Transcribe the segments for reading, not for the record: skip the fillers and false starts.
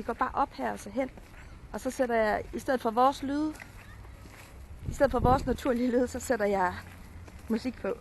går bare op her og så hen. Og så sætter jeg, i stedet for vores lyde, i stedet for vores naturlige lyde, så sætter jeg musik på. Okay.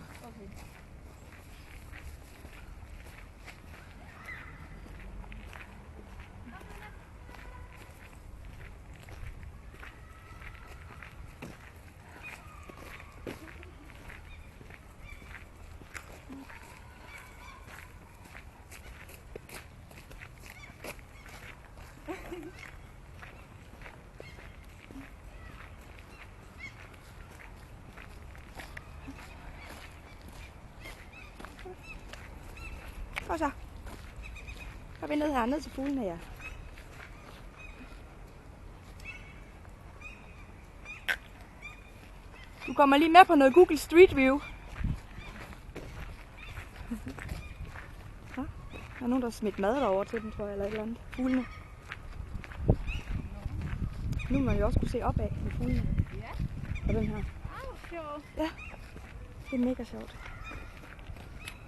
Kom så. Kom vi ned her, ned til fuglene, ja. Du kommer lige med på noget Google Street View. Der er nogen, der har smidt mad derovre til dem, tror jeg, eller et eller andet. Fuglene. Nu må man jo også kunne se opad med fuglene. Ja. Og den her. Sjovt. Ja, det er mega sjovt.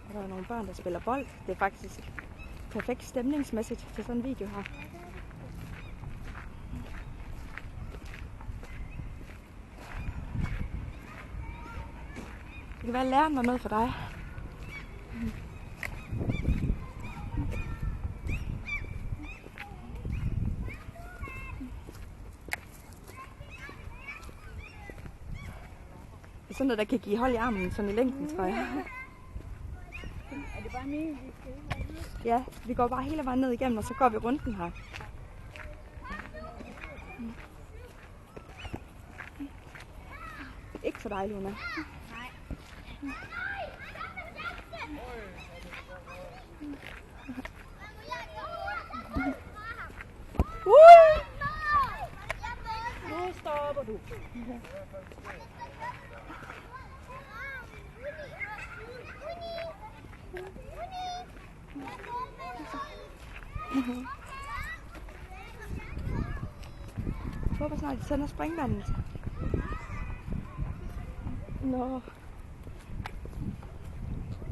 Og der er nogle børn, der spiller bold. Det er faktisk perfekt stemningsmæssigt til sådan en video her. Det kan være, at læreren var noget for dig. Det er sådan noget, der kan give hold i armen, sådan i længden, tror jeg. Er det bare meningen, vi skal? Ja, vi går bare hele vejen ned igennem, og så går vi rundt den her. Ikke for dig, Luna. Nej. Nu stopper du. Jeg håber snart, de sender springvandet. Nå.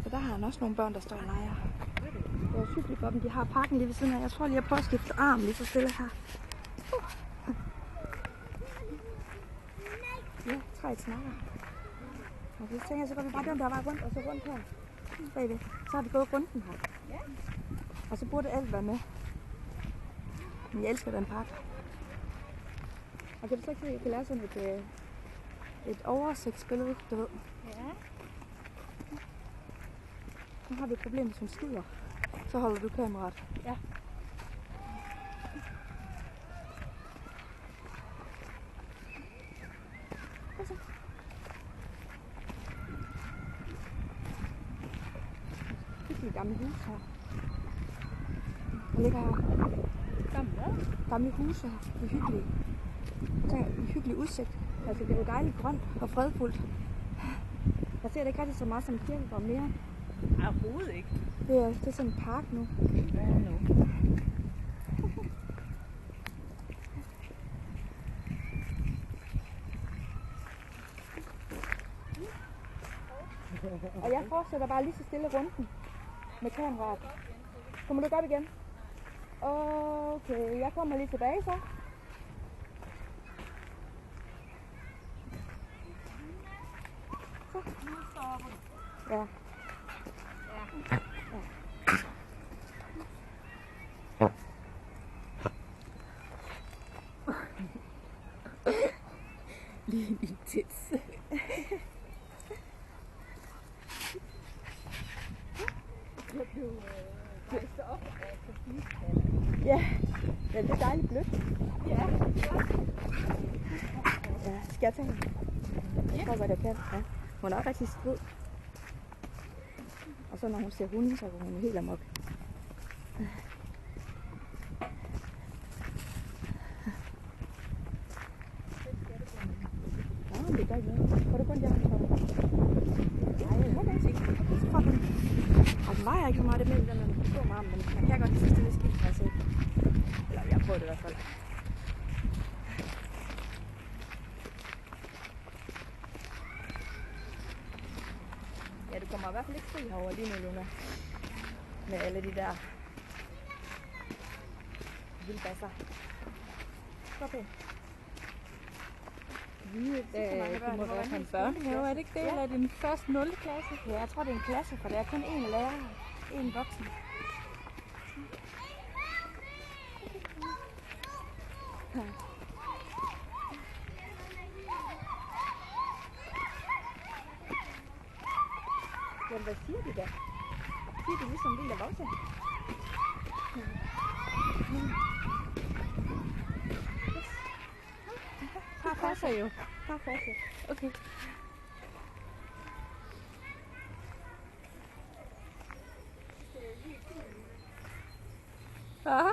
Så der har han også nogle børn, der står og leger. Det er hyggeligt for dem. De har parken lige ved siden af. Jeg tror lige, jeg prøver at skifte arm lige så stille her. Ja, træet snakker. Og så tænker jeg, så går vi bare den der vej rundt, og så rundt her. Bagved. Så har vi gået runden her. Ja. Og så burde alt være med. Men jeg elsker den park. Og kan du så ikke se, at jeg kan lave sådan et oversigtsbillede, du ved. Ja. Nu har vi et problem, hvis hun skider. Så holder du kameraet. Ja. Kom så. Det er et gammelt hus her. Der ligger her gamle huse her. Det er hyggeligt. Så en hyggelig udsigt. Altså det er jo dejligt grønt og fredfuldt. Jeg ser det ikke rigtig så meget som kirkegård mere. Overhovedet ikke. Det er sådan en park nu. Ja, nu. Og jeg fortsætter bare lige så stille runden med kameraet. Kommer du godt igen? Okay, jeg kommer lige tilbage så. Nu stopper du. Ja. Ja. Lige en tits. Jeg blev rejst op af trafikhallen. Ja, det er dejligt blødt. Ja. Ja, skal jeg tage hende? Jeg tror godt, jeg kan. Ja. Hun er også rigtig strid. Og så når hun ser hunden, så går hun helt amok. Ja, det gør ikke noget. Får du kun de andre for dig? Nej, okay. Så får den. Og den vejer ikke så meget, det mellem den er stor med armen, men man kan godt lige så stille skidt, har jeg set. Eller jeg prøver det i hvert fald. Ja, du kommer i hvert fald ikke fri herovre lige nu, Luna. Med alle de der vildbasser. Så pænt. Det må være fra en børnehave, er det ikke det? Ja. Eller er det en først 0. klasse? Ja, jeg tror, det er en klasse, for der er kun én lærer, én voksen. Jamen, hvad siger de da? Siger de ligesom vildt og voksen? Far passer jo. Bare fortsæt. Okay. Aha.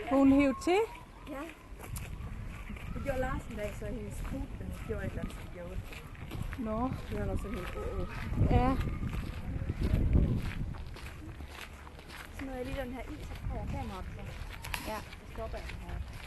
Hun hævde til. Ja. Det gjorde Lars en dag, så hendes fod, den gjorde et eller andet, som gjorde det. Nå. Det var også helt Ja. Så når jeg lige den her i, så får jeg kameraet. Ja. Så stopper jeg den her.